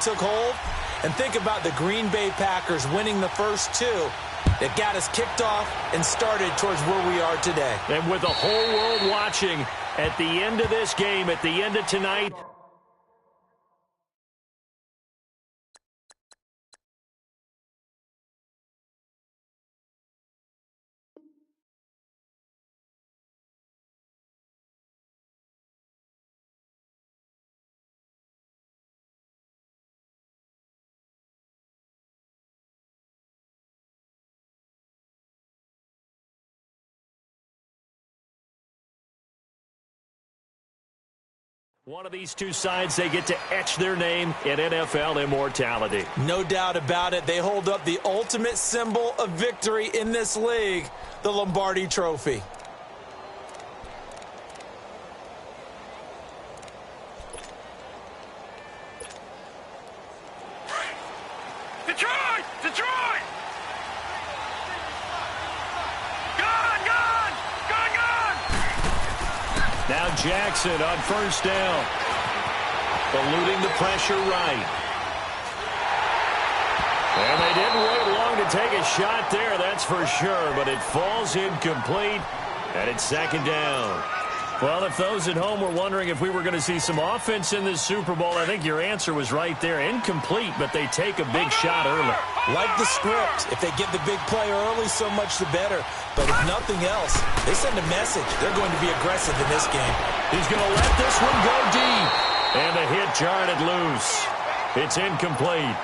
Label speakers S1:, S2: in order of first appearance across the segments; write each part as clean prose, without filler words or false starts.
S1: took hold. And think about the Green Bay Packers winning the first two. It got us kicked off and started towards where we are today.
S2: And with the whole world watching at the end of this game, at the end of tonight, one of these two sides, they get to etch their name in NFL immortality.
S1: No doubt about it. They hold up the ultimate symbol of victory in this league, the Lombardi Trophy.
S3: Detroit! Detroit!
S2: Now Jackson on first down. Eluding the pressure right. And they didn't wait long to take a shot there, that's for sure. But it falls incomplete, and it's second down. Well, if those at home were wondering if we were going to see some offense in this Super Bowl, I think your answer was right there. Incomplete, but they take a big shot early.
S1: Like the script. If they get the big play early, so much the better. But if nothing else, they send a message. They're going to be aggressive in this game.
S2: He's going to let this one go deep. And the hit jarred it loose. It's incomplete.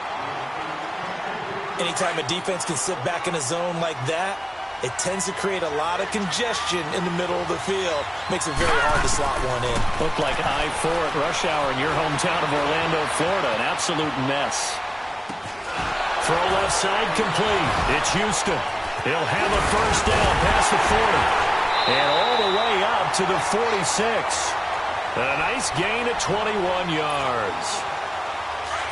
S1: Anytime a defense can sit back in a zone like that, it tends to create a lot of congestion in the middle of the field. Makes it very hard to slot one in.
S2: Looked like I-4 at rush hour in your hometown of Orlando, Florida. An absolute mess. Throw left side complete. It's Houston. He'll have a first down past the 40. And all the way up to the 46. A nice gain at 21 yards.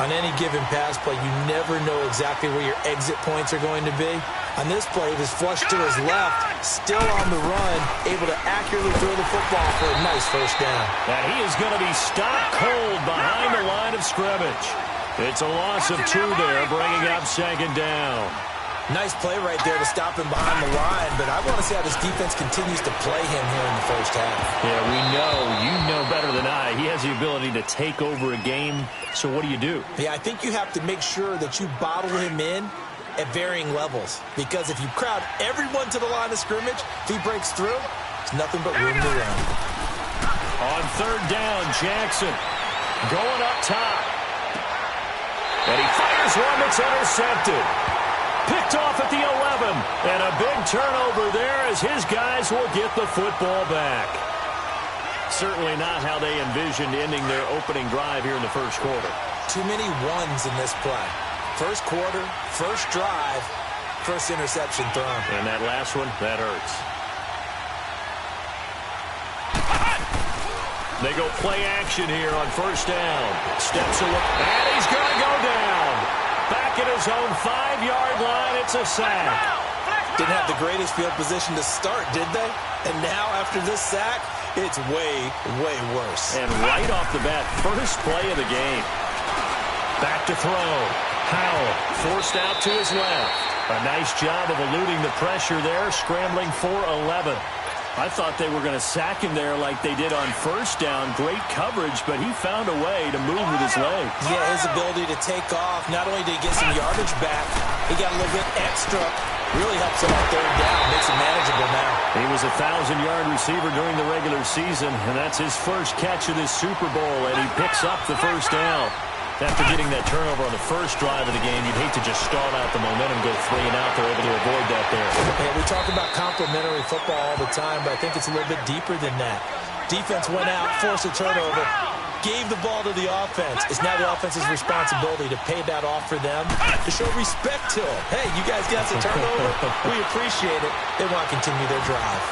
S1: On any given pass play, you never know exactly where your exit points are going to be. On this play, he was flushed to his left, still on the run, able to accurately throw the football for a nice first down.
S2: And he is going to be stopped cold behind the line of scrimmage. It's a loss of 2 there, bringing up second down.
S1: Nice play right there to stop him behind the line, but I want to see how this defense continues to play him here in the first half.
S2: Yeah, we know. You know better than I. He has the ability to take over a game, so what do?
S1: Yeah, I think you have to make sure that you bottle him in at varying levels, because if you crowd everyone to the line of scrimmage, if he breaks through, there's nothing but room to run.
S2: On third down, Jackson going up top. And he fires one that's intercepted. Picked off at the 11, and a big turnover there as his guys will get the football back. Certainly not how they envisioned ending their opening drive here in the first quarter.
S1: Too many ones in this play. First quarter, first drive, first interception thrown.
S2: And that last one, that hurts. They go play action here on first down. Steps away, and he's going to go down. Back at his own 5-yard line, it's a sack.
S1: Didn't have the greatest field position to start, did they? And now, after this sack, it's way, way worse.
S2: And right off the bat, first play of the game. Back to throw. Howell forced out to his left. A nice job of eluding the pressure there, scrambling for 11. I thought they were going to sack him there like they did on first down. Great coverage, but he found a way to move with his legs.
S1: Yeah, his ability to take off. Not only did he get some yardage back, he got a little bit extra. Really helps him on third down. Makes it manageable now.
S2: He was a 1,000-yard receiver during the regular season, and that's his first catch of this Super Bowl, and he picks up the first down. After getting that turnover on the first drive of the game, you'd hate to just stall out the momentum, go 3 and out. They're able to avoid that there.
S1: Yeah, we talk about complementary football all the time, but I think it's a little bit deeper than that. Defense went out, forced a turnover, gave the ball to the offense. It's now the offense's responsibility to pay that off for them, to show respect to them. Hey, you guys got the turnover. We appreciate it. They want to continue their drive.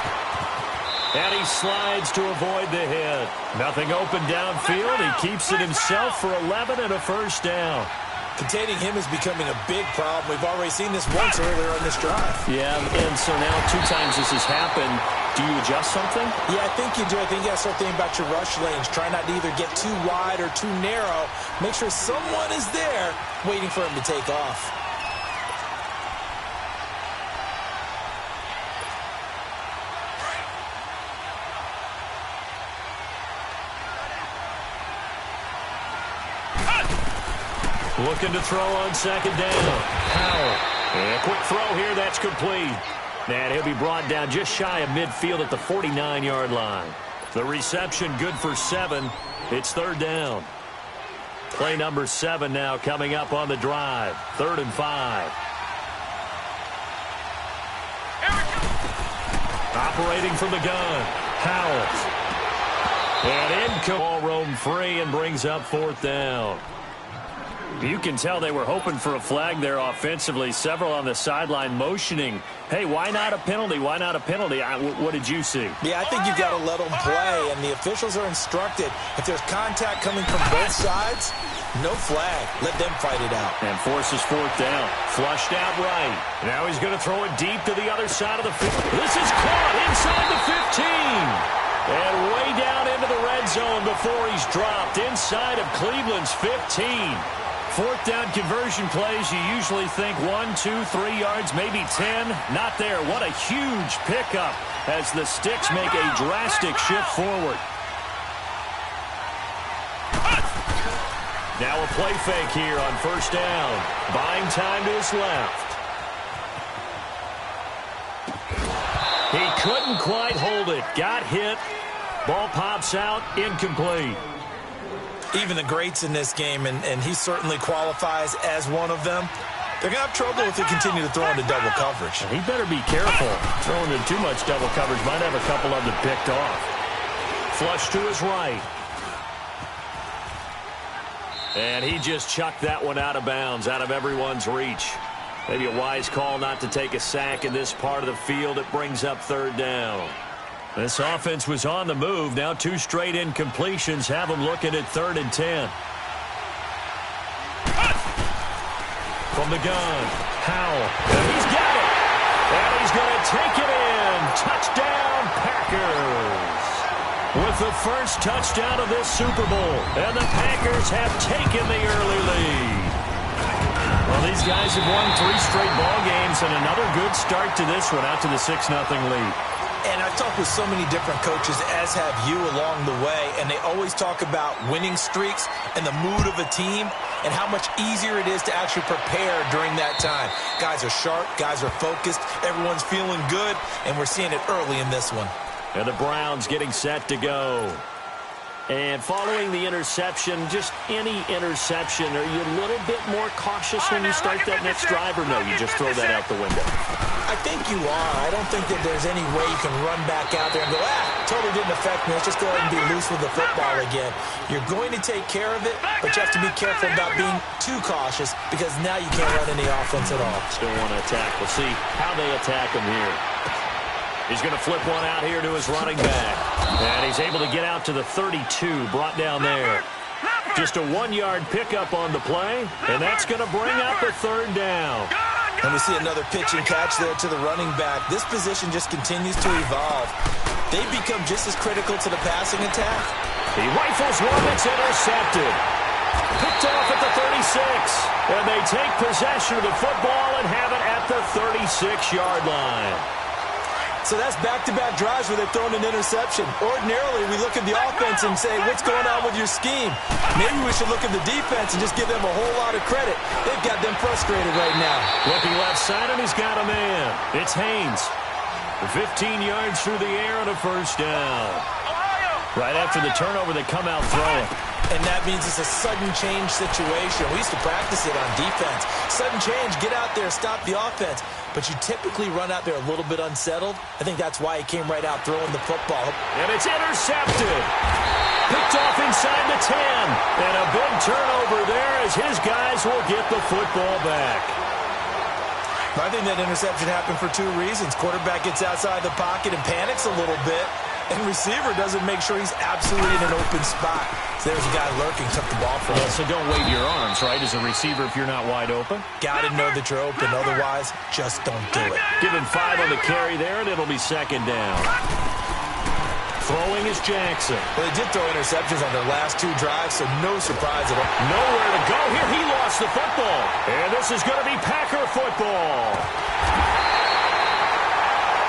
S2: And he slides to avoid the hit. Nothing open downfield. He keeps it himself for 11 and a first down.
S1: Containing him is becoming a big problem. We've already seen this once earlier on this drive.
S2: Yeah, and so now 2 times this has happened. Do you adjust something?
S1: Yeah, I think you do. I think you got to start thinking about your rush lanes. Try not to either get too wide or too narrow. Make sure someone is there waiting for him to take off.
S2: Looking to throw on second down. Powell. And a quick throw here. That's complete. And he'll be brought down just shy of midfield at the 49-yard line. The reception good for 7. It's third down. Play number 7 now coming up on the drive. 3rd and 5. Operating from the gun. Powell. And in ball roam free and brings up 4th down. You can tell they were hoping for a flag there offensively. Several on the sideline motioning. Hey, why not a penalty? Why not a penalty? What did you see?
S1: Yeah, I think you've got to let them play, and the officials are instructed. If there's contact coming from both sides, no flag. Let them fight it out.
S2: And forces 4th down. Flushed out right. Now he's going to throw it deep to the other side of the field. This is caught inside the 15. And way down into the red zone before he's dropped inside of Cleveland's 15. 4th down conversion plays, you usually think 1, 2, 3 yards, maybe 10. Not there. What a huge pickup as the Sticks make a drastic shift forward. Now a play fake here on 1st down. Buying time to his left. He couldn't quite hold it. Got hit. Ball pops out. Incomplete.
S1: Even the greats in this game, and he certainly qualifies as one of them, they're going to have trouble if they continue to throw into double coverage.
S2: He better be careful. Throwing into too much double coverage might have a couple of them picked off. Flush to his right. And he just chucked that one out of bounds, out of everyone's reach. Maybe a wise call not to take a sack in this part of the field. It brings up 3rd down. This offense was on the move. Now 2 straight incompletions have them looking at 3rd and 10. From the gun, Powell. And he's got it. And he's going to take it in. Touchdown, Packers. With the first touchdown of this Super Bowl. And the Packers have taken the early lead. Well, these guys have won 3 straight ball games and another good start to this one out to the 6-0 lead.
S1: And I've talked with so many different coaches, as have you, along the way, and they always talk about winning streaks and the mood of a team and how much easier it is to actually prepare during that time. Guys are sharp, guys are focused, everyone's feeling good, and we're seeing it early in this one.
S2: And the Browns getting set to go. And following the interception, just any interception, are you a little bit more cautious when you start that next drive, or no, you just throw that out the window?
S1: I think you are. I don't think that there's any way you can run back out there and go, totally didn't affect me. Let's just go ahead and be loose with the football again. You're going to take care of it, but you have to be careful about being too cautious because now you can't run any offense at all.
S2: Still want to attack. We'll see how they attack him here. He's going to flip one out here to his running back. And he's able to get out to the 32, brought down there. Just a 1-yard pickup on the play, and that's going to bring up a 3rd down.
S1: And we see another pitch and catch there to the running back. This position just continues to evolve. They become just as critical to the passing attack.
S2: He rifles one that's intercepted. Picked off at the 36. And they take possession of the football and have it at the 36-yard line.
S1: So that's back-to-back drives where they've thrown an interception. Ordinarily, we look at the offense and say, what's going on with your scheme? Maybe we should look at the defense and just give them a whole lot of credit. They've got them frustrated right now.
S2: Looking left side, and he's got a man. It's Haynes. 15 yards through the air on a 1st down. Right after the turnover, they come out throwing.
S1: And that means it's a sudden change situation. We used to practice it on defense. Sudden change, get out there, stop the offense. But you typically run out there a little bit unsettled. I think that's why he came right out throwing the football.
S2: And it's intercepted. Picked off inside the 10. And a big turnover there as his guys will get the football back.
S1: I think that interception happened for 2 reasons. Quarterback gets outside the pocket and panics a little bit. And receiver doesn't make sure he's absolutely in an open spot. So there's a guy lurking, took the ball from him.
S2: So don't wave your arms, right, as a receiver if you're not wide open.
S1: Got to know that you're open. Otherwise, just don't do it.
S2: Give him 5 on the carry there, and it'll be second down. Throwing is Jackson.
S1: Well, they did throw interceptions on their last 2 drives, so no surprise at all.
S2: Nowhere to go here. He lost the football. And this is going to be Packer football.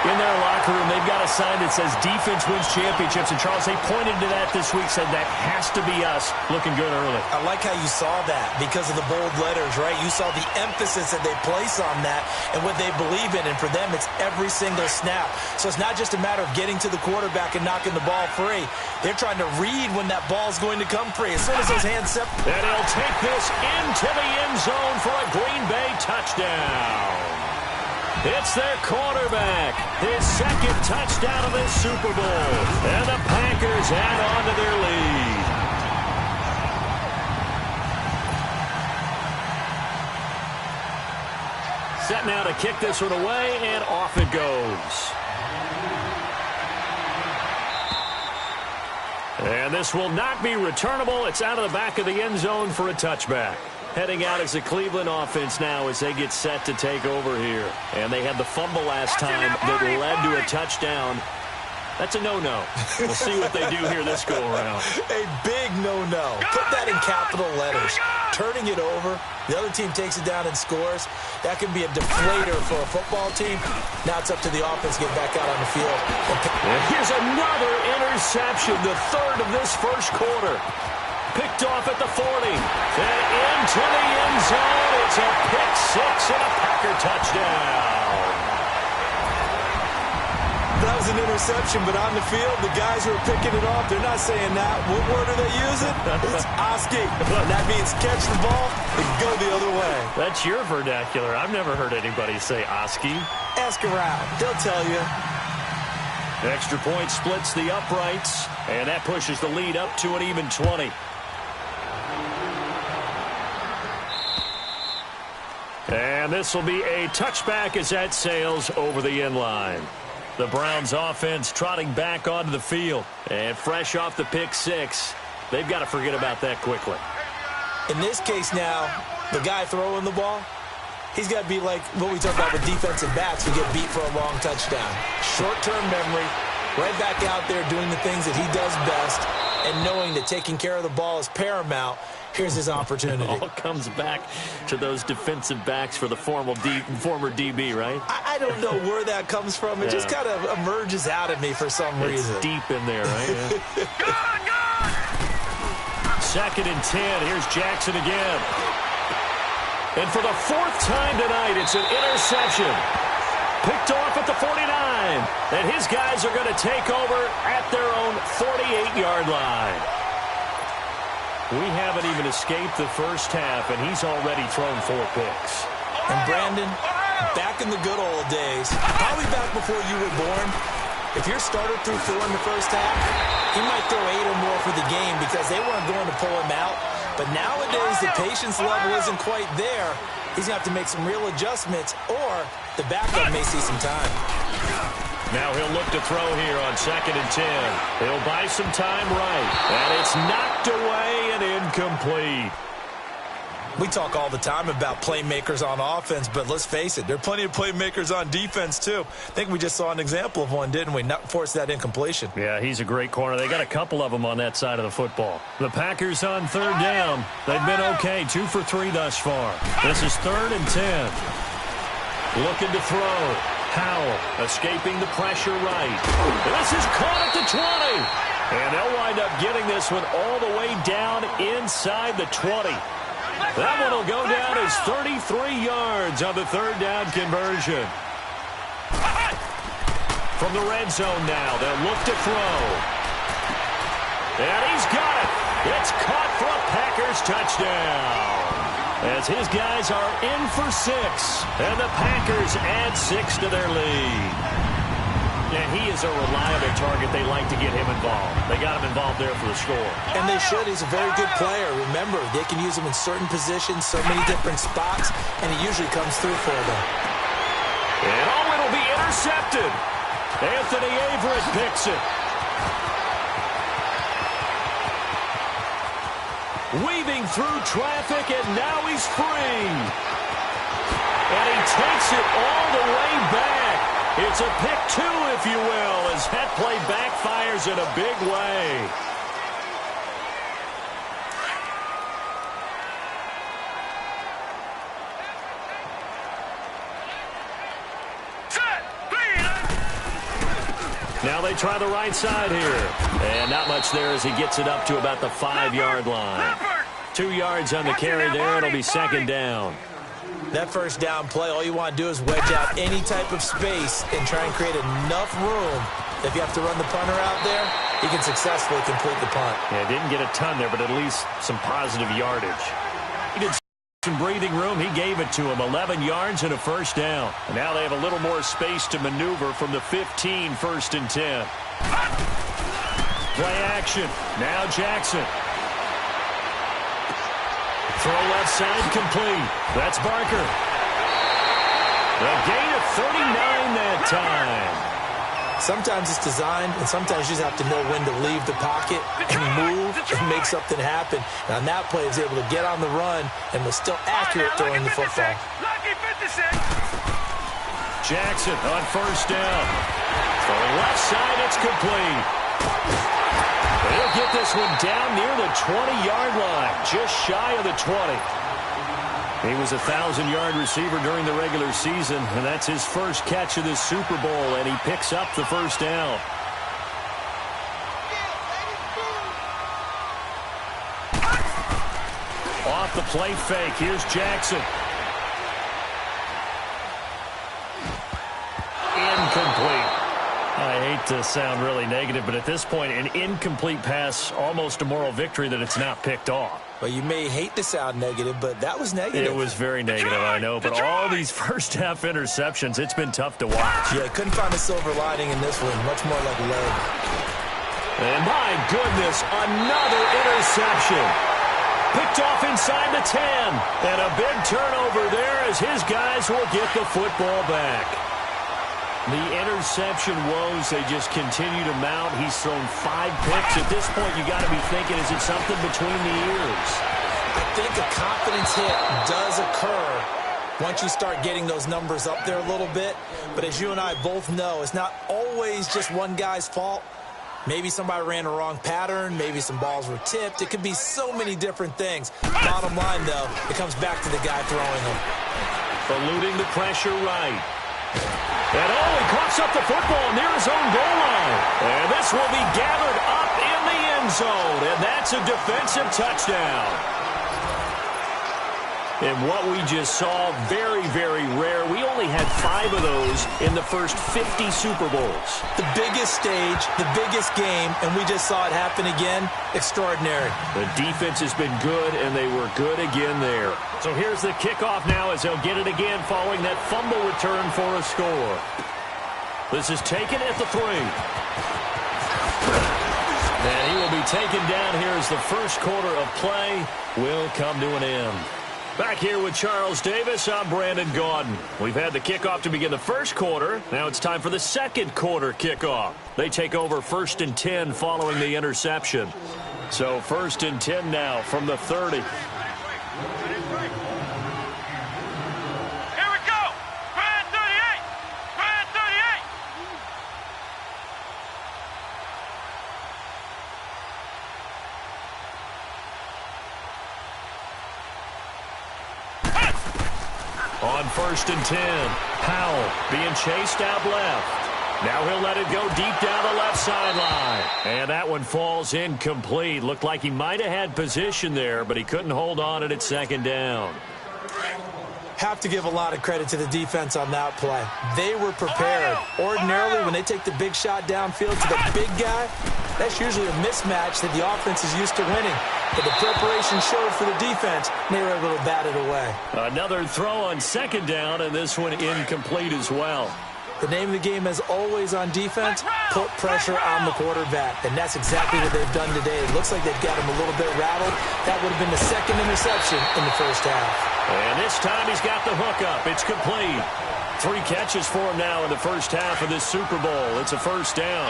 S2: In their locker room, they've got a sign that says defense wins championships. And, Charles, they pointed to that this week, said that has to be us. Looking good early.
S1: I like how you saw that because of the bold letters, right? You saw the emphasis that they place on that and what they believe in. And for them, it's every single snap. So it's not just a matter of getting to the quarterback and knocking the ball free. They're trying to read when that ball's going to come free. As soon as those hands separate.
S2: And he'll take this into the end zone for a Green Bay touchdown. It's their quarterback, his second touchdown of this Super Bowl. And the Packers add on to their lead. Set now to kick this one away, and off it goes. And this will not be returnable. It's out of the back of the end zone for a touchback. Heading out as the Cleveland offense now as they get set to take over here. And they had the fumble last time that led to a touchdown. That's a no-no. We'll see what they do here this go-around.
S1: A big no-no. Put that in capital letters. Turning it over, the other team takes it down and scores. That can be a deflator for a football team. Now it's up to the offense to get back out on the field.
S2: And here's another interception, the third of this first quarter. Picked off at the 40. And into the end zone. It's a pick 6 and a Packer touchdown.
S1: That was an interception, but on the field, the guys who are picking it off, they're not saying that. What word are they using? It's Oski. That means catch the ball and go the other way.
S2: That's your vernacular. I've never heard anybody say Oski.
S1: Ask around. They'll tell you.
S2: Extra point splits the uprights, and that pushes the lead up to an even 20. And this will be a touchback as that sails over the end line. The Browns offense trotting back onto the field. And fresh off the pick 6, they've got to forget about that quickly.
S1: In this case now, the guy throwing the ball, he's got to be like what we talk about with defensive backs who get beat for a long touchdown. Short-term memory, right back out there doing the things that he does best, and knowing that taking care of the ball is paramount. Here's his opportunity.
S2: It all comes back to those defensive backs for the former DB, right?
S1: I don't know where that comes from. It just kind of emerges out of me for some reason.
S2: It's deep in there, right? Second and 10. Here's Jackson again. And for the 4th time tonight, it's an interception. Picked off at the 49. And his guys are going to take over at their own 48-yard line. We haven't even escaped the first half, and he's already thrown 4 picks.
S1: And Brandon, back in the good old days, probably back before you were born, if your starter threw 4 in the first half, he might throw 8 or more for the game because they weren't going to pull him out. But nowadays, the patience level isn't quite there. He's going to have to make some real adjustments, or the backup may see some time.
S2: Now he'll look to throw here on 2nd and 10. He'll buy some time right. And it's knocked away and incomplete.
S1: We talk all the time about playmakers on offense, but let's face it, there are plenty of playmakers on defense, too. I think we just saw an example of one, didn't we? Not force that incompletion.
S2: Yeah, he's a great corner. They got a couple of them on that side of the football. The Packers on 3rd down. They've been okay, 2 for 3 thus far. This is 3rd and 10. Looking to throw. Howell escaping the pressure right. This is caught at the 20. And they'll wind up getting this one all the way down inside the 20. That one will go down as 33 yards on the 3rd down conversion. From the red zone now, they'll look to throw. And he's got it. It's caught for a Packers touchdown. As his guys are in for 6. And the Packers add 6 to their lead. And he is a reliable target. They like to get him involved. They got him involved there for the score.
S1: And they should. He's a very good player. Remember, they can use him in certain positions, so many different spots, and he usually comes through for them.
S2: And it'll be intercepted. Anthony Averett picks it. Weaving through traffic, and now he's free. And he takes it all the way back. It's a pick two, if you will, as that play backfires in a big way. Now they try the right side here. And not much there as he gets it up to about the 5-yard line. 2 yards on the carry there. It'll be second down.
S1: That first down play, all you want to do is wedge out any type of space and try and create enough room. If you have to run the punter out there, he can successfully complete the punt.
S2: Yeah, didn't get a ton there, but at least some positive yardage. He did some breathing room. He gave it to him. 11 yards and a first down. And now they have a little more space to maneuver from the 15, 1st and 10. Play action. Now Jackson. Throw left side complete. That's Barker. A gain of 39 that time.
S1: Sometimes it's designed, and sometimes you just have to know when to leave the pocket and move and make something happen. And on that play, he was able to get on the run and was still accurate throwing the football.
S2: Jackson on first down. For the left side, it's complete. He'll get this one down near the 20-yard line, just shy of the 20. He was a 1,000-yard receiver during the regular season, and that's his first catch of this Super Bowl, and he picks up the first down. Off the play fake, here's Jackson. Incomplete. I hate to sound really negative, but at this point, an incomplete pass, almost a moral victory that it's not picked off.
S1: Well, you may hate to sound negative, but that was negative.
S2: It was very negative, I know, but all these first-half interceptions, it's been tough to watch.
S1: Yeah, couldn't find a silver lining in this one, much more like lead.
S2: And my goodness, another interception. Picked off inside the 10, and a big turnover there as his guys will get the football back. The interception woes, they just continue to mount. He's thrown 5 picks. At this point, you got to be thinking, is it something between the ears?
S1: I think a confidence hit does occur once you start getting those numbers up there a little bit. But as you and I both know, it's not always just one guy's fault. Maybe somebody ran a wrong pattern. Maybe some balls were tipped. It could be so many different things. Bottom line, though, it comes back to the guy throwing them.
S2: Eluding the pressure right. And he coughs up the football near his own goal line. And this will be gathered up in the end zone. And that's a defensive touchdown. And what we just saw, very, very rare. We only had 5 of those in the first 50 Super Bowls. The biggest stage, the biggest game, and we just saw it happen again. Extraordinary. The defense has been good, and they were good again there. So here's the kickoff now as they'll get it again following that fumble return for a score. This is taken at the 3. And he will be taken down here as the first quarter of play will come to an end. Back here with Charles Davis, I'm Brandon Gaudin. We've had the kickoff to begin the first quarter. Now it's time for the second quarter kickoff. They take over 1st and 10 following the interception. So 1st and 10 now from the 30. On 1st and 10, Powell being chased out left. Now he'll let it go deep down the left sideline. And that one falls incomplete. Looked like he might have had position there, but he couldn't hold on at 2nd down.
S1: Have to give a lot of credit to the defense on that play. They were prepared. Ordinarily, when they take the big shot downfield to the big guy, that's usually a mismatch that the offense is used to winning. But the preparation showed for the defense, and they were able to bat it away.
S2: Another throw on 2nd down, and this one incomplete as well.
S1: The name of the game, as always on defense, put pressure on the quarterback. And that's exactly what they've done today. It looks like they've got him a little bit rattled. That would have been the 2nd interception in the first half.
S2: And this time he's got the hookup. It's complete. 3 catches for him now in the first half of this Super Bowl. It's a first down.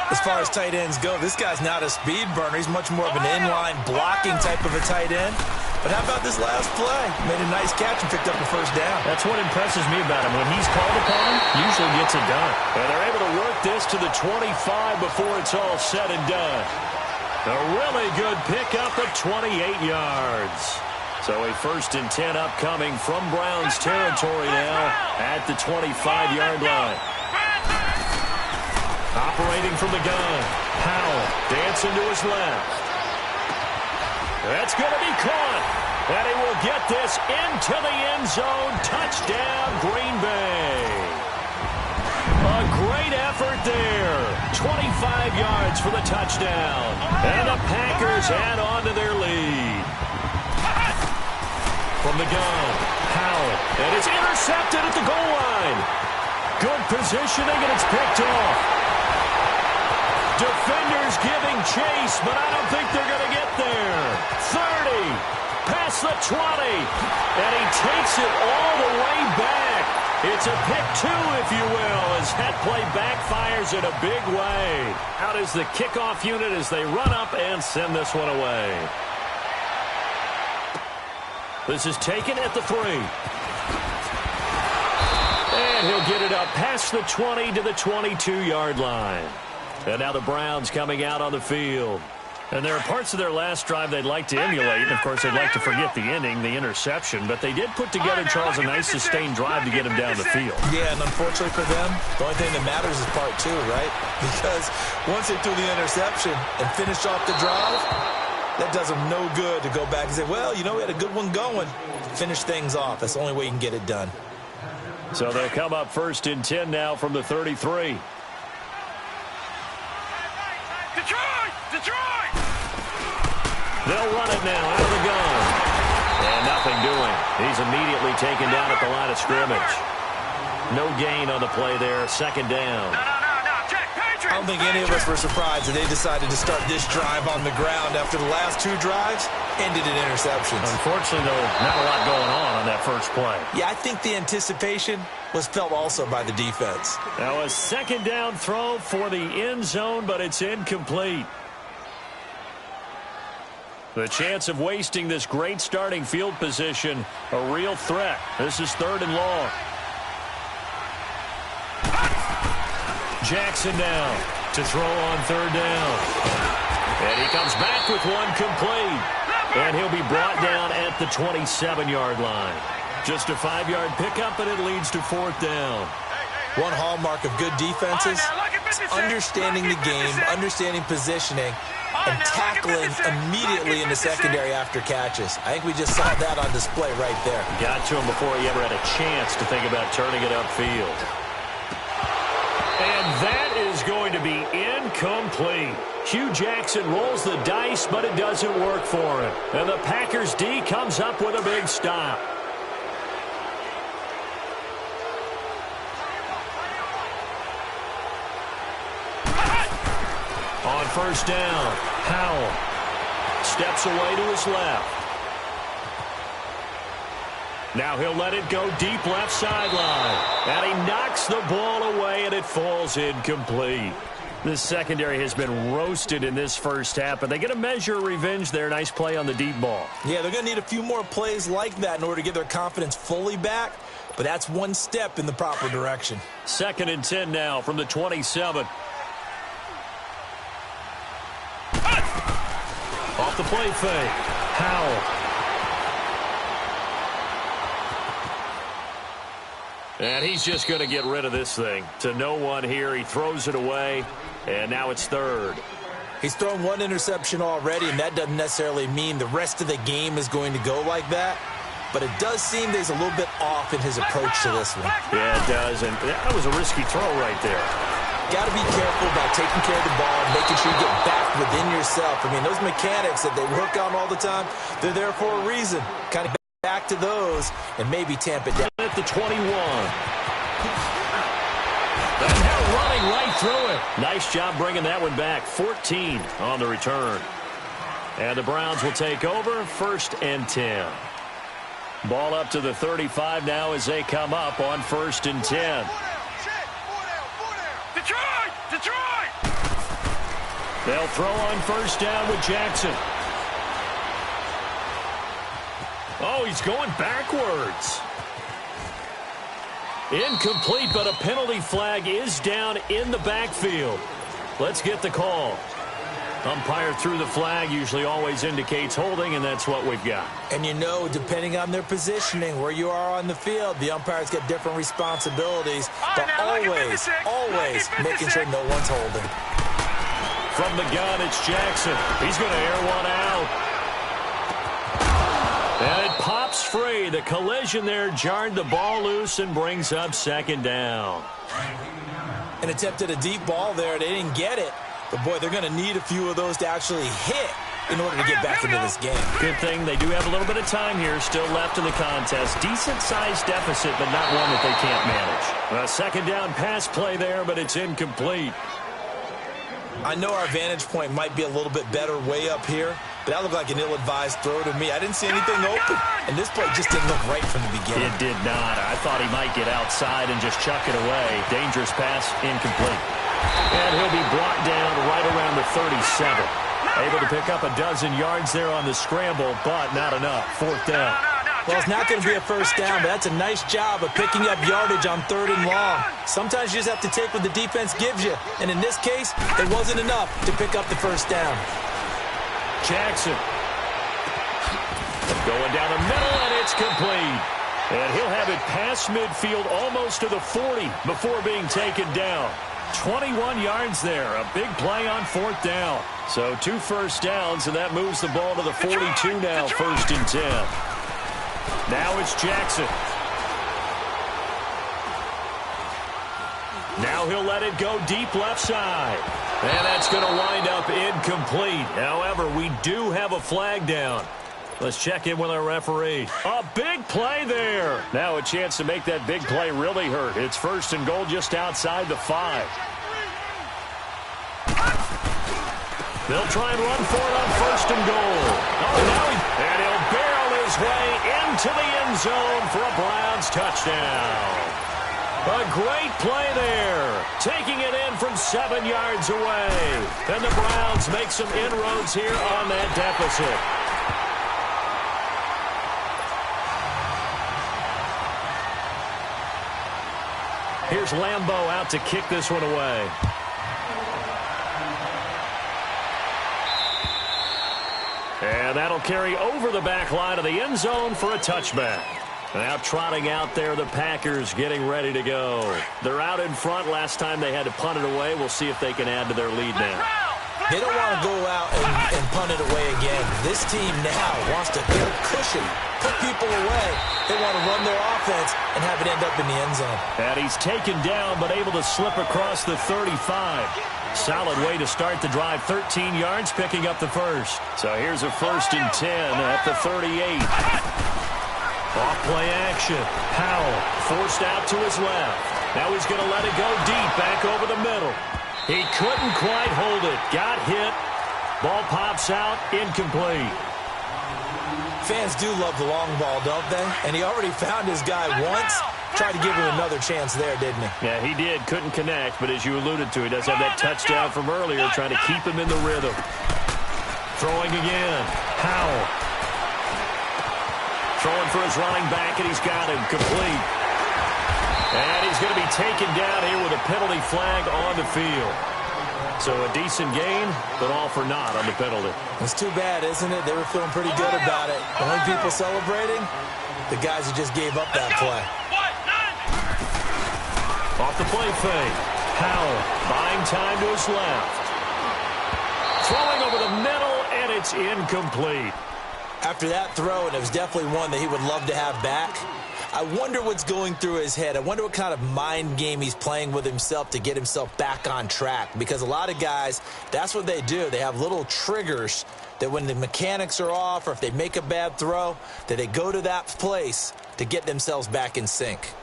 S1: As far as tight ends go, this guy's not a speed burner. He's much more of an inline blocking type of a tight end. But how about this last play? Made a nice catch and picked up a first down.
S2: That's what impresses me about him. When he's called upon, usually gets it done. And they're able to work this to the 25 before it's all said and done. A really good pickup of 28 yards. So a 1st and 10 upcoming from Browns territory now at the 25-yard line. Operating from the gun. Howell dancing to his left. That's going to be caught. And he will get this into the end zone. Touchdown, Green Bay. A great effort there. 25 yards for the touchdown. And the Packers add on to their lead. From the gun, Howell. And it's intercepted at the goal line. Good positioning, and it's picked off. Defenders giving chase, but I don't think they're going to get there. 30, past the 20, and he takes it all the way back. It's a pick 2, if you will, as that play backfires in a big way. Out is the kickoff unit as they run up and send this one away. This is taken at the 3. And he'll get it up past the 20 to the 22-yard line. And now the Browns coming out on the field. And there are parts of their last drive they'd like to emulate. And, of course, they'd like to forget the ending, the interception. But they did put together, Charles, a nice sustained drive to get him down the field.
S1: Yeah, and unfortunately for them, the only thing that matters is part 2, right? Because once they threw the interception and finished off the drive, that does them no good to go back and say, well, you know, we had a good one going. Finish things off. That's the only way you can get it done.
S2: So they'll come up 1st and 10 now from the 33.
S3: Detroit!
S2: They'll run it now out of the gun. And nothing doing. He's immediately taken down at the line of scrimmage. No gain on the play there. 2nd down.
S3: No, Jack, Patriots!
S1: I don't think any of us were surprised that they decided to start this drive on the ground after the last 2 drives ended in interceptions.
S2: Unfortunately, though, not a lot going on that first play.
S1: Yeah, I think the anticipation was felt also by the defense.
S2: Now a 2nd down throw for the end zone, but it's incomplete. The chance of wasting this great starting field position, a real threat. This is 3rd and long. Jackson now to throw on 3rd down. And he comes back with one complete. And he'll be brought down at the 27-yard line. Just a 5-yard pickup, and it leads to 4th down.
S1: One hallmark of good defenses is understanding the game, understanding positioning, and tackling immediately in the secondary after catches. I think we just saw that on display right there.
S2: Got to him before he ever had a chance to think about turning it upfield. And that is going to be incomplete. Hugh Jackson rolls the dice, but it doesn't work for him. And the Packers D comes up with a big stop. On 1st down, Howell steps away to his left. Now he'll let it go deep left sideline. And he knocks the ball away, and it falls incomplete. This secondary has been roasted in this first half, but they get a measure of revenge there. Nice play on the deep ball.
S1: Yeah, they're going to need a few more plays like that in order to get their confidence fully back, but that's one step in the proper direction.
S2: 2nd and 10 now from the 27. Off the play fake. Howell. And he's just going to get rid of this thing. To no one here. He throws it away, and now it's 3rd.
S1: He's thrown one interception already, and that doesn't necessarily mean the rest of the game is going to go like that. But it does seem that he's a little bit off in his approach to this one.
S2: Yeah, it does, and that was a risky throw right there.
S1: Got to be careful about taking care of the ball and making sure you get back within yourself. I mean, those mechanics that they work on all the time, they're there for a reason. Kind of back to those and maybe tamp it down.
S2: At the 21. And now running right through it. Nice job bringing that one back. 14 on the return. And the Browns will take over 1st and 10. Ball up to the 35 now as they come up on 1st and 10.
S3: Detroit!
S2: They'll throw on first down with Jackson. Oh, he's going backwards. Incomplete, but a penalty flag is down in the backfield. Let's get the call. Umpire threw the flag, usually always indicates holding, and that's what we've got.
S1: And you know, depending on their positioning, where you are on the field, the umpires get different responsibilities, but always making sure no one's holding.
S2: From the gun, it's Jackson. He's going to air one out. And it pops free. The collision there jarred the ball loose and brings up second down.
S1: And attempted a deep ball there. They didn't get it. But, boy, they're going to need a few of those to actually hit in order to get back into this game.
S2: Good thing they do have a little bit of time here still left in the contest. Decent-sized deficit, but not one that they can't manage. A second down pass play there, but it's incomplete.
S1: I know our vantage point might be a little bit better way up here, but that looked like an ill-advised throw to me. I didn't see anything open, and this play just didn't look right from the beginning. It
S2: did not. I thought he might get outside and just chuck it away. Dangerous pass, incomplete. And he'll be brought down right around the 37. Able to pick up a dozen yards there on the scramble, but not enough. Fourth down.
S1: Well, it's not going to be a first down, but that's a nice job of picking up yardage on 3rd and long. Sometimes you just have to take what the defense gives you, and in this case, it wasn't enough to pick up the first down.
S2: Jackson. Going down the middle, and it's complete. And he'll have it past midfield almost to the 40 before being taken down. 21 yards there. A big play on 4th down. So 2 first downs, and that moves the ball to the 42 now, 1st and 10. Now it's Jackson. Now he'll let it go deep left side. And that's going to wind up incomplete. However, we do have a flag down. Let's check in with our referee. A big play there. Now a chance to make that big play really hurt. It's 1st and goal just outside the 5. They'll try and run for it on 1st and goal. Oh, now and he'll barrel his way into the end zone for a Browns touchdown. A great play there. Taking it in from 7 yards away. And the Browns make some inroads here on that deficit. Here's Lambeau out to kick this one away. And that'll carry over the back line of the end zone for a touchback. Now trotting out there, the Packers getting ready to go. They're out in front. Last time they had to punt it away. We'll see if they can add to their lead now.
S1: They don't want to go out and punt it away again. This team now wants to get a cushion, put people away. They want to run their offense and have it end up in the end zone.
S2: And he's taken down but able to slip across the 35. Solid way to start the drive. 13 yards, picking up the first. So here's a 1st and 10 at the 38. Off play action. Howell forced out to his left. Now he's going to let it go deep back over the middle. He couldn't quite hold it. Got hit. Ball pops out. Incomplete.
S1: Fans do love the long ball, don't they? And he already found his guy once. Tried to give him another chance there, didn't he?
S2: Yeah, he did. Couldn't connect, but as you alluded to, he does have that touchdown from earlier, trying to keep him in the rhythm. Throwing again. Howell. Throwing for his running back, and he's got him complete. And he's going to be taken down here with a penalty flag on the field. So a decent gain, but all for naught on the penalty.
S1: It's too bad, isn't it? They were feeling pretty good about it. The only people celebrating, the guys who just gave up that play.
S2: Off the play fake. Howell buying time to his left. Throwing over the middle, and it's incomplete.
S1: After that throw, and it was definitely one that he would love to have back, I wonder what's going through his head. I wonder what kind of mind game he's playing with himself to get himself back on track. Because a lot of guys, that's what they do. They have little triggers that when the mechanics are off or if they make a bad throw, that they go to that place to get themselves back in sync.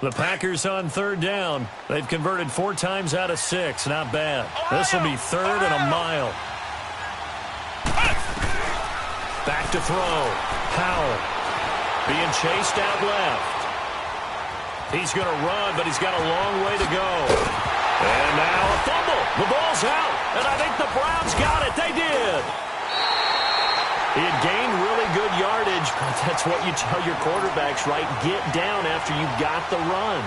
S2: The Packers on 3rd down. They've converted 4 times out of 6. Not bad. This will be 3rd and a mile. Back to throw. Howell being chased out left. He's going to run, but he's got a long way to go. And now a fumble. The ball's out, and I think the Browns got it. They did. He had gained really good yardage, but that's what you tell your quarterbacks, right? Get down after you got the run.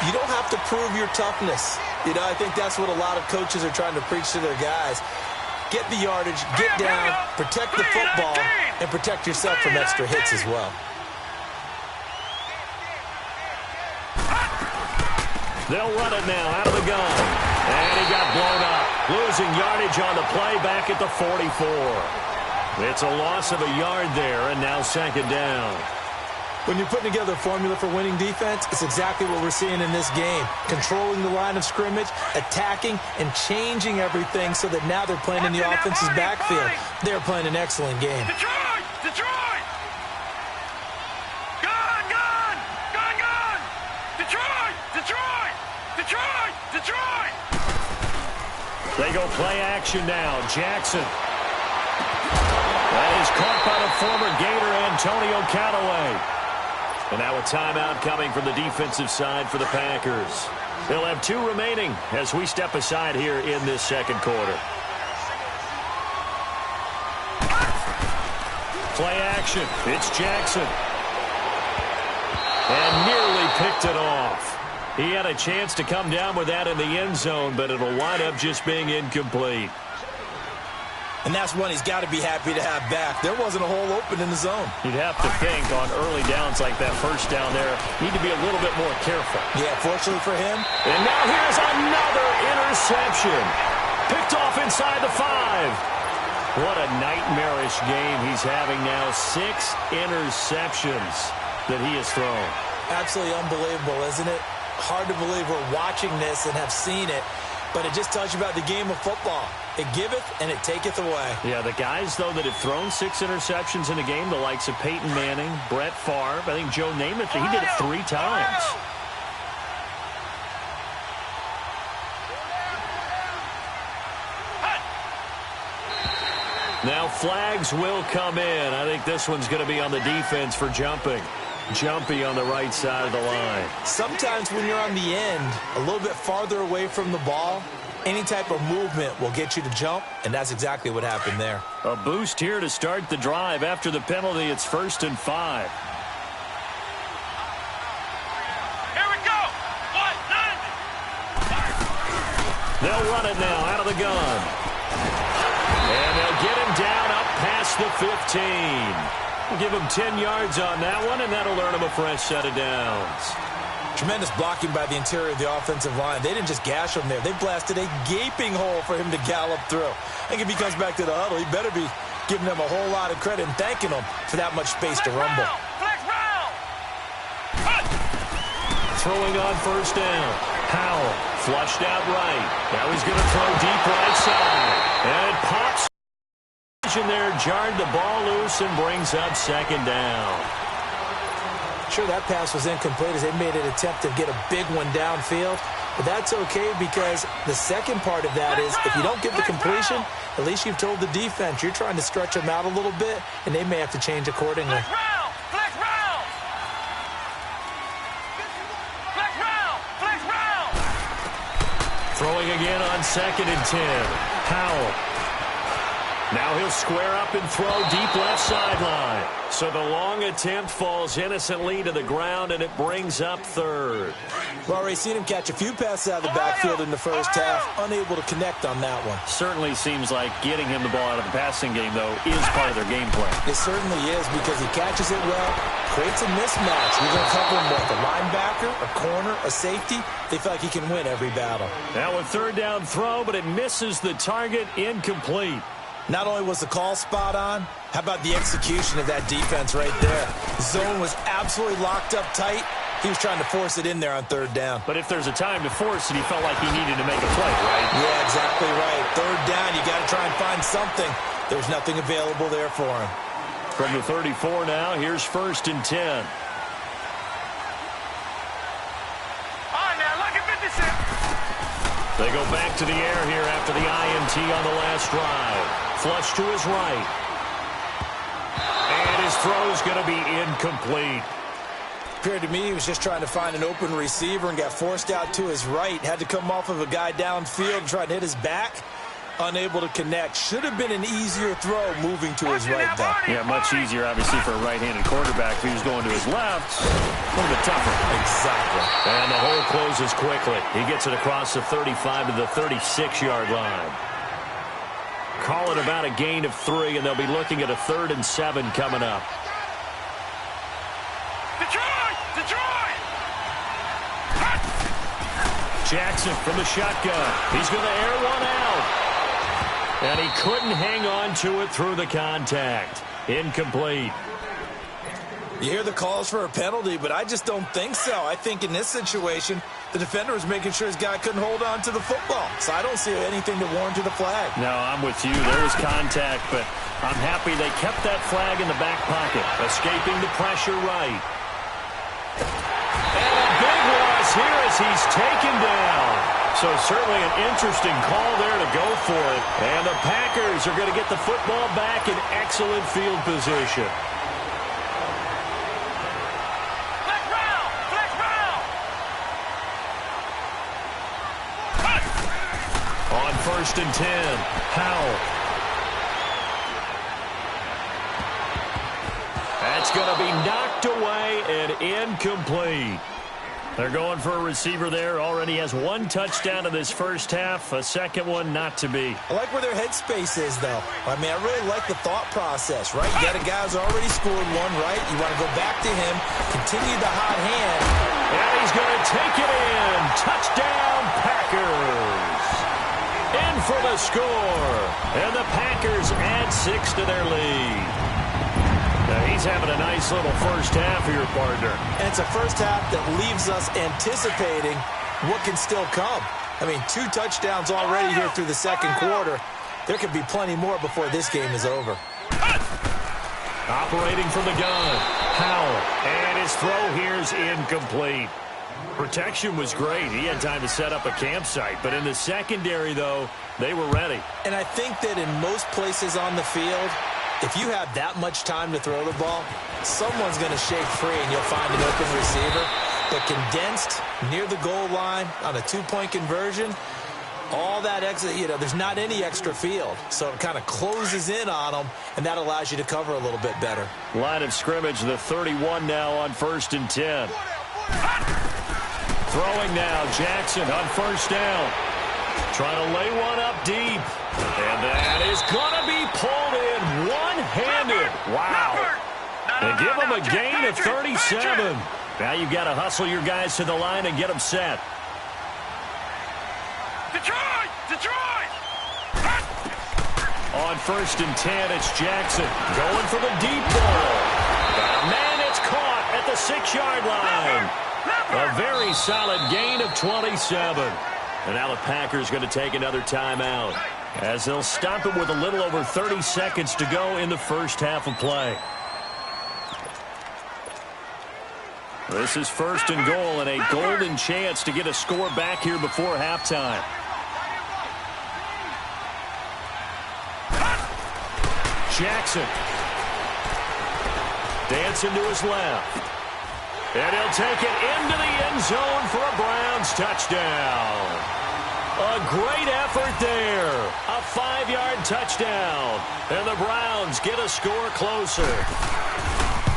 S1: You don't have to prove your toughness. I think that's what a lot of coaches are trying to preach to their guys. Get the yardage, get down, protect the football, and protect yourself from extra hits as well.
S2: They'll run it now out of the gun. And he got blown up. Losing yardage on the play back at the 44. It's a loss of a yard there, and now second down.
S1: When you're putting together a formula for winning defense, it's exactly what we're seeing in this game. Controlling the line of scrimmage, attacking, and changing everything so that now they're playing in the offense's backfield. They're playing an excellent game.
S3: Detroit! Detroit! Gun! Gun! Gun! Gun! Detroit! Detroit! Detroit! Detroit!
S2: They go play action now. Jackson. That is caught by the former Gator Antonio Callaway. And now a timeout coming from the defensive side for the Packers. They'll have 2 remaining as we step aside here in this second quarter. Play action. It's Jackson. And nearly picked it off. He had a chance to come down with that in the end zone, but it'll wind up just being incomplete.
S1: And that's one he's got to be happy to have back. There wasn't a hole open in the zone.
S2: You'd have to think on early downs like that first down there, need to be a little bit more careful.
S1: Yeah, fortunately for him.
S2: And now here's another interception. Picked off inside the 5. What a nightmarish game he's having now. 6 interceptions that he has thrown.
S1: Absolutely unbelievable, isn't it? Hard to believe we're watching this and have seen it. But it just tells you about the game of football. It giveth and it taketh away.
S2: Yeah, the guys, though, that have thrown 6 interceptions in a game, the likes of Peyton Manning, Brett Favre, I think Joe Namath, he did it 3 times. Now flags will come in. I think this one's going to be on the defense for jumping. Jumpy on the right side of the line.
S1: Sometimes when you're on the end, a little bit farther away from the ball, any type of movement will get you to jump, and that's exactly what happened there.
S2: A boost here to start the drive. After the penalty, it's 1st and 5.
S3: Here we go! 1-9!
S2: They'll run it now out of the gun. And they'll get him down up past the 15. We'll give him 10 yards on that one, and that'll earn him a fresh set of downs.
S1: Tremendous blocking by the interior of the offensive line. They didn't just gash him there. They blasted a gaping hole for him to gallop through. I think if he comes back to the huddle, he better be giving them a whole lot of credit and thanking them for that much space to rumble.
S3: Flex round!
S2: Throwing on first down. Powell flushed out right. Now he's going to throw deep right side. And it pops in there, jarred the ball loose and brings up second down.
S1: Sure, that pass was incomplete as they made an attempt to get a big one downfield. But that's okay because the second part of that is if you don't get the completion, at least you've told the defense you're trying to stretch them out a little bit, and they may have to change accordingly.
S3: Flex round! Flex round! Flex round! Flex round!
S2: Throwing again on 2nd and 10. Powell. Now he'll square up and throw deep left sideline. So the long attempt falls innocently to the ground, and it brings up 3rd.
S1: We've already seen him catch a few passes out of the backfield in the first half, unable to connect on that one.
S2: Certainly seems like getting him the ball out of the passing game, though, is part of their game plan.
S1: It certainly is because he catches it well, creates a mismatch. You're going to cover him with a linebacker, a corner, a safety. They feel like he can win every battle.
S2: Now a 3rd down throw, but it misses the target, incomplete.
S1: Not only was the call spot on, how about the execution of that defense right there? The zone was absolutely locked up tight. He was trying to force it in there on 3rd down.
S2: But if there's a time to force it, he felt like he needed to make a play, right?
S1: Yeah, exactly right. 3rd down, you got to try and find something. There was nothing available there for him.
S2: From the 34 now, here's 1st and 10.
S3: All right, now look at 56.
S2: They go back to the air here after the INT on the last drive. Flush to his right. And his throw's going to be incomplete.
S1: appeared to me he was just trying to find an open receiver and got forced out to his right. Had to come off of a guy downfield and try to hit his back. Unable to connect. Should have been an easier throw moving to his right, though.
S2: Yeah, much easier, obviously, for a right-handed quarterback. If he was going to his left, a little bit tougher.
S1: Exactly.
S2: And the hole closes quickly. He gets it across the 35 to the 36-yard line. Call it about a gain of 3, and they'll be looking at a 3rd and 7 coming up.
S3: Detroit! Detroit!
S2: Jackson from the shotgun. He's going to air one out. And he couldn't hang on to it through the contact. Incomplete.
S1: You hear the calls for a penalty, but I just don't think so. I think in this situation, the defender was making sure his guy couldn't hold on to the football. So I don't see anything to warrant the flag.
S2: No, I'm with you. There was contact, but I'm happy they kept that flag in the back pocket, escaping the pressure right. And a big loss here as he's taken down. So certainly an interesting call there to go for it. And the Packers are going to get the football back in excellent field position.
S3: Flex round! Flex round!
S2: On 1st and 10, Howell. That's going to be knocked away and incomplete. They're going for a receiver there. Already has 1 touchdown in this first half. A second one not to be.
S1: I like where their headspace is, though. I mean, I really like the thought process, right? You got a guy who's already scored 1, right? You want to go back to him, continue the hot hand.
S2: And he's going to take it in. Touchdown, Packers. In for the score. And the Packers add 6 to their lead. Now he's having a nice little first half here, partner.
S1: And it's a first half that leaves us anticipating what can still come. I mean, 2 touchdowns already here through the second quarter. There could be plenty more before this game is over.
S2: Operating from the gun, Howell. And his throw here's incomplete. Protection was great. He had time to set up a campsite. But in the secondary, though, they were ready.
S1: And I think that in most places on the field, if you have that much time to throw the ball, someone's going to shake free and you'll find an open receiver. But condensed near the goal line on a 2-point conversion, all that extra, there's not any extra field. So it kind of closes in on them, and that allows you to cover a little bit better.
S2: Line of scrimmage, the 31 now on 1st and 10. Throwing now, Jackson on 1st down. Trying to lay one up deep. And that is going to be pulled in one-handed. Wow. They give him a gain of 37. Now you've got to hustle your guys to the line and get them set.
S3: Detroit! Detroit!
S2: On 1st and 10, it's Jackson going for the deep ball. Man, it's caught at the 6-yard line. A very solid gain of 27. And now the Packers going to take another timeout as they'll stop it with a little over 30 seconds to go in the first half of play. This is 1st and goal and a golden chance to get a score back here before halftime. Jackson. Dancing to his left. And he'll take it into the end zone for a Browns touchdown. A great effort there. A 5-yard touchdown. And the Browns get a score closer.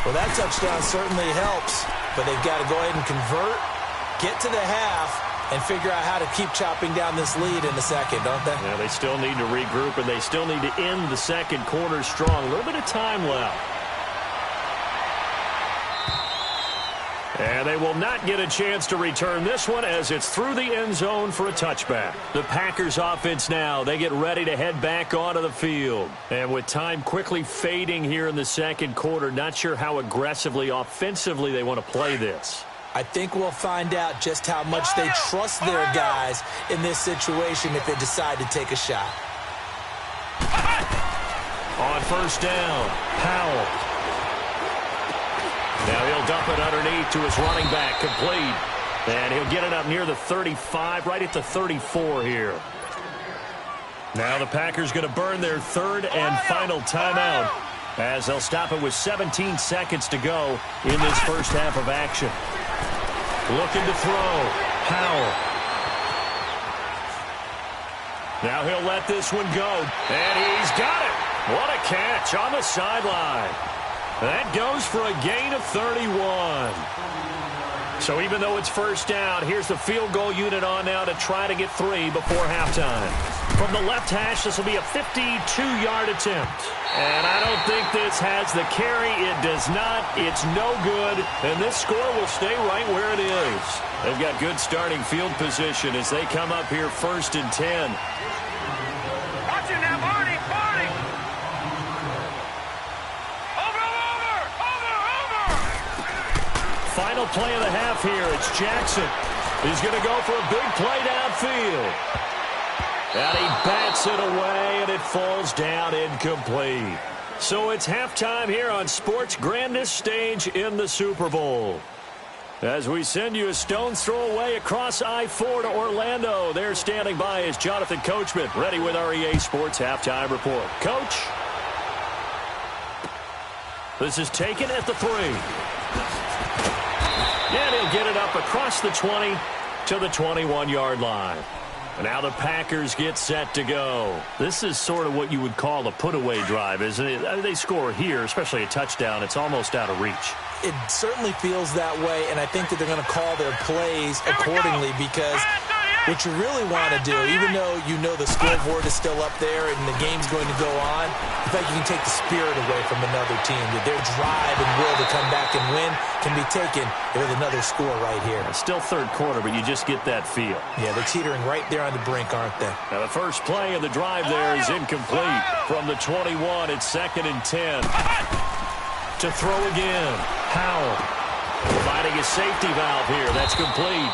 S1: Well, that touchdown certainly helps, but they've got to go ahead and convert, get to the half, and figure out how to keep chopping down this lead in the second, don't they?
S2: Yeah, they still need to regroup, and they still need to end the second quarter strong. A little bit of time left. And they will not get a chance to return this one as it's through the end zone for a touchback. The Packers offense now, they get ready to head back onto the field. And with time quickly fading here in the second quarter, not sure how aggressively, offensively they want to play this.
S1: I think we'll find out just how much they trust their guys in this situation if they decide to take a shot.
S2: On 1st down, Powell. Now he'll dump it underneath to his running back, complete. And he'll get it up near the 35, right at the 34 here. Now the Packers going to burn their 3rd and final timeout. as they'll stop it with 17 seconds to go in this first half of action. Looking to throw. Howell. Now he'll let this one go, and he's got it. What a catch on the sideline. That goes for a gain of 31. So even though it's first down, here's the field goal unit on now to try to get 3 before halftime. From the left hash, this will be a 52-yard attempt. And I don't think this has the carry. It does not. It's no good. And this score will stay right where it is. They've got good starting field position as they come up here first and 10.
S3: Watch it now, Marty! Marty! Over!
S2: Final play of the half here. It's Jackson. He's going to go for a big play downfield. And he bats it away, and it falls down incomplete. So it's halftime here on sports' grandest stage in the Super Bowl. As we send you a stone's throw away across I-4 to Orlando. There standing by is Jonathan Coachman, ready with our EA Sports Halftime Report. Coach? This is taken at the 3. And he'll get it up across the 20 to the 21-yard line. And now the Packers get set to go. This is sort of what you would call a put-away drive, isn't it? I mean, they score here, especially a touchdown. It's almost out of reach.
S1: It certainly feels that way, and I think that they're going to call their plays accordingly because what you really want to do, even though you know the scoreboard is still up there and the game's going to go on, in fact, you can take the spirit away from another team. That their drive and will to come back and win can be taken with another score right here.
S2: It's still third quarter, but you just get that feel.
S1: Yeah, they're teetering right there on the brink, aren't they?
S2: Now, the first play of the drive there is incomplete. From the 21, it's 2nd and 10. To throw again. Howell providing a safety valve here. That's complete.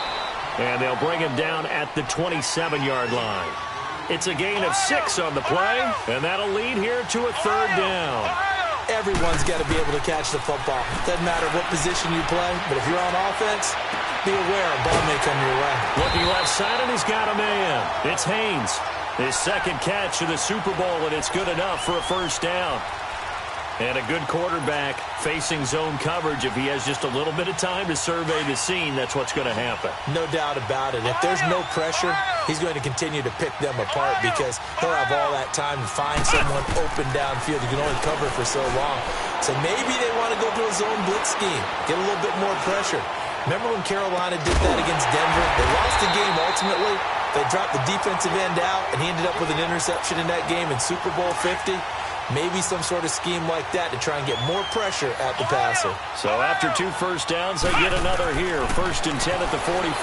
S2: And they'll bring him down at the 27-yard line. It's a gain of 6 on the play, and that'll lead here to a 3rd down.
S1: Everyone's got to be able to catch the football. Doesn't matter what position you play, but if you're on offense, be aware a ball may come your way.
S2: Looking left side, and he's got a man. It's Haynes. His second catch of the Super Bowl, and it's good enough for a first down. And a good quarterback facing zone coverage. If he has just a little bit of time to survey the scene, that's what's going to happen.
S1: No doubt about it. If there's no pressure, he's going to continue to pick them apart because he'll have all that time to find someone open downfield. You can only cover for so long. So maybe they want to go to a zone blitz scheme, get a little bit more pressure. Remember when Carolina did that against Denver? They lost the game ultimately. They dropped the defensive end out, and he ended up with an interception in that game in Super Bowl 50. Maybe some sort of scheme like that to try and get more pressure at the passer.
S2: So after 2 first downs, they get another here. 1st and 10 at the 45.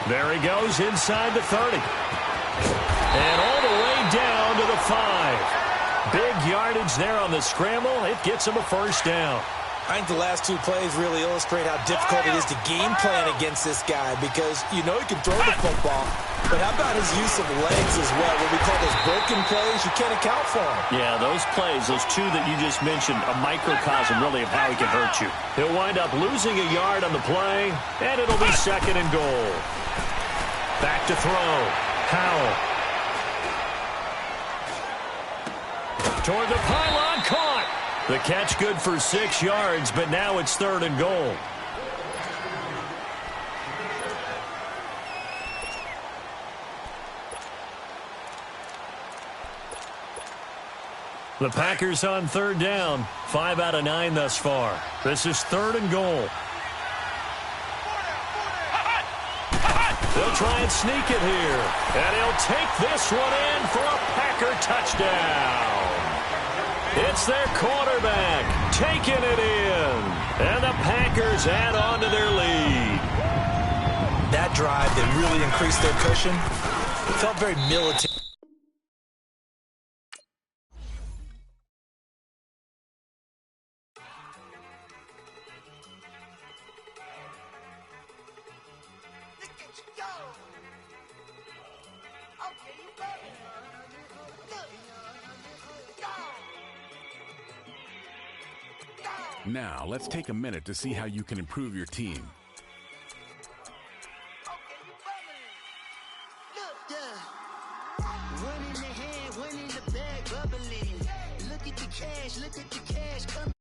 S2: There he goes inside the 30. And all the way down to the 5. Big yardage there on the scramble. It gets him a first down.
S1: I think the last 2 plays really illustrate how difficult it is to game plan against this guy because you know he can throw the football, but how about his use of legs as well? What we call those broken plays, you can't account for them.
S2: Yeah, those plays, those 2 that you just mentioned, a microcosm really of how he can hurt you. He'll wind up losing a yard on the play, and it'll be 2nd and goal. Back to throw. Howell. Toward the pylon, caught. The catch good for 6 yards, but now it's 3rd and goal. The Packers on 3rd down. 5 out of 9 thus far. This is 3rd and goal. They'll try and sneak it here. And he'll take this one in for a Packer touchdown. It's their quarterback taking it in. And the Packers add on to their lead.
S1: That drive, they really increased their cushion. It felt very military.
S4: Now, let's take a minute to see how you can improve your team.
S5: One in the hand, one in the bag, bubbling. Look at the cash come.